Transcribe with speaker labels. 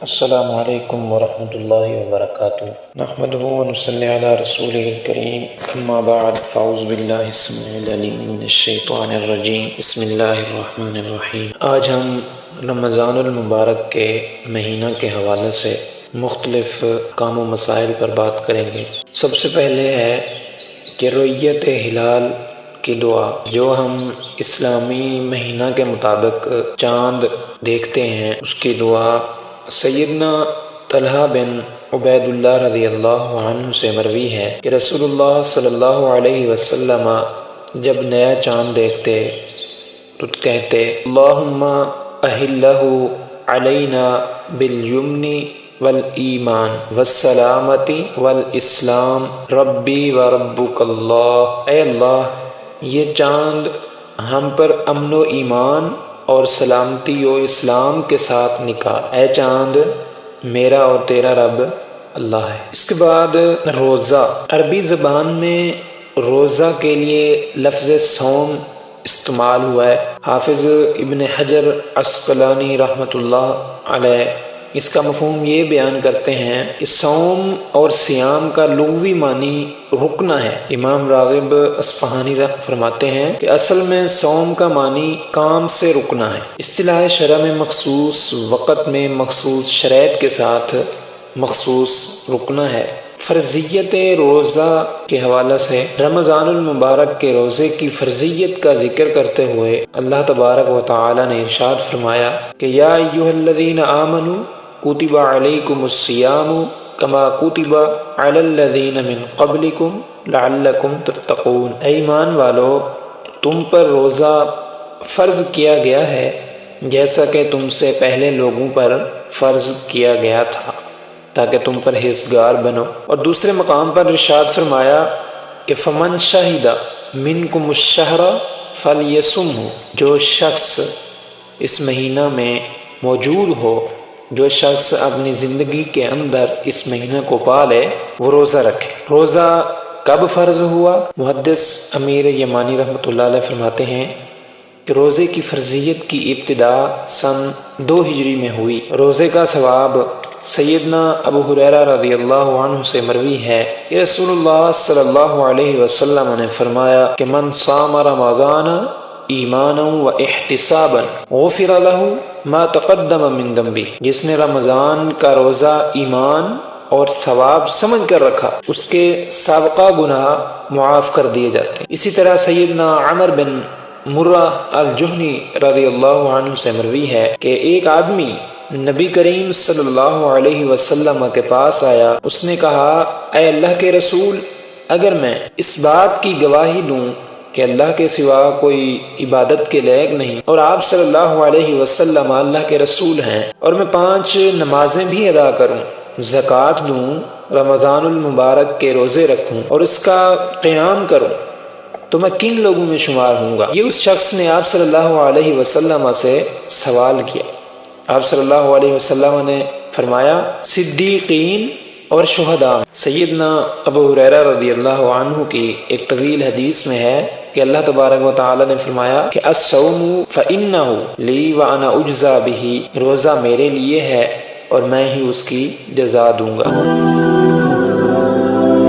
Speaker 1: السلام علیکم ورحمۃ اللہ وبرکاتہ، نحمدہ ونصلی علی رسولہ الکریم، اما بعد فاعوذ باللہ السمیع العلیم من الشیطان الرجیم، بسم اللہ الرحمن الرحیم۔ آج ہم رمضان المبارک کے مہینہ کے حوالے سے مختلف کام و مسائل پر بات کریں گے۔ سب سے پہلے ہے کہ رؤیت ہلال کی دعا، جو ہم اسلامی مہینہ کے مطابق چاند دیکھتے ہیں، اس کی دعا سیدنا طلحہ بن عبید اللہ رضی اللہ عنہ سے مروی ہے کہ رسول اللہ صلی اللہ علیہ وسلم جب نیا چاند دیکھتے تو کہتے اللہم اہلہ علینا بالیمن والایمان والسلامتی والاسلام ربی وربک اللہ۔ اے اللہ، یہ چاند ہم پر امن و ایمان اور سلامتی و اسلام کے ساتھ نکال۔ اے چاند، میرا اور تیرا رب اللہ ہے۔ اس کے بعد روزہ، عربی زبان میں روزہ کے لیے لفظ صوم استعمال ہوا ہے۔ حافظ ابن حجر عسقلانی رحمۃ اللہ علیہ اس کا مفہوم یہ بیان کرتے ہیں کہ صوم اور صیام کا لغوی معنی رکنا ہے۔ امام راغب اصفہانی فرماتے ہیں کہ اصل میں صوم کا معنی کام سے رکنا ہے۔ اصطلاح شرع میں مخصوص وقت میں مخصوص شرائط کے ساتھ مخصوص رکنا ہے۔ فرضیت روزہ کے حوالے سے رمضان المبارک کے روزے کی فرضیت کا ذکر کرتے ہوئے اللہ تبارک و تعالی نے ارشاد فرمایا کہ یا ایھا الذین آمنوا کتب علیکم الصیام کما کتب علی الذین من قبلکم لعلکم تتقون۔ اے ایمان والو، تم پر روزہ فرض کیا گیا ہے جیسا کہ تم سے پہلے لوگوں پر فرض کیا گیا تھا تاکہ تم پرہیزگار بنو۔ اور دوسرے مقام پر ارشاد فرمایا کہ فمن شہد منکم الشہر فلیصمہ، جو شخص اس مہینہ میں موجود ہو، جو شخص اپنی زندگی کے اندر اس مہینہ کو پالے، وہ روزہ رکھے۔ روزہ کب فرض ہوا؟ محدث امیر یمانی رحمۃ اللہ علیہ فرماتے ہیں کہ روزے کی فرضیت کی ابتدا سن 2 ہجری میں ہوئی۔ روزے کا ثواب سیدنا ابو ہریرہ رضی اللہ عنہ سے مروی ہے کہ رسول اللہ صلی اللہ علیہ وسلم نے فرمایا کہ من صام رمضان ایمانا و احتسابا غفر له ما تقدم من ذنبہ، جس نے رمضان کا روزہ ایمان اور ثواب سمجھ کر رکھا، اس کے سابقہ گناہ معاف کر دیے جاتے ہیں۔ اسی طرح سیدنا عمر بن مرہ الجہنی رضی اللہ عنہ سے مروی ہے کہ ایک آدمی نبی کریم صلی اللہ علیہ وسلم کے پاس آیا، اس نے کہا اے اللہ کے رسول، اگر میں اس بات کی گواہی دوں کہ اللہ کے سوا کوئی عبادت کے لائق نہیں اور آپ صلی اللہ علیہ وسلم اللہ کے رسول ہیں، اور میں 5 نمازیں بھی ادا کروں، زکوٰۃ دوں، رمضان المبارک کے روزے رکھوں اور اس کا قیام کروں، تو میں کن لوگوں میں شمار ہوں گا؟ یہ اس شخص نے آپ صلی اللہ علیہ وسلم سے سوال کیا۔ آپ صلی اللہ علیہ وسلم نے فرمایا صدیقین اور شہداء۔ سیدنا ابو ہریرہ رضی اللہ عنہ کی ایک طویل حدیث میں ہے کہ اللہ تبارک و تعالی نے فرمایا کہ الصوم فإنہ لی وأنا اجزی بہ، روزہ میرے لیے ہے اور میں ہی اس کی جزا دوں گا۔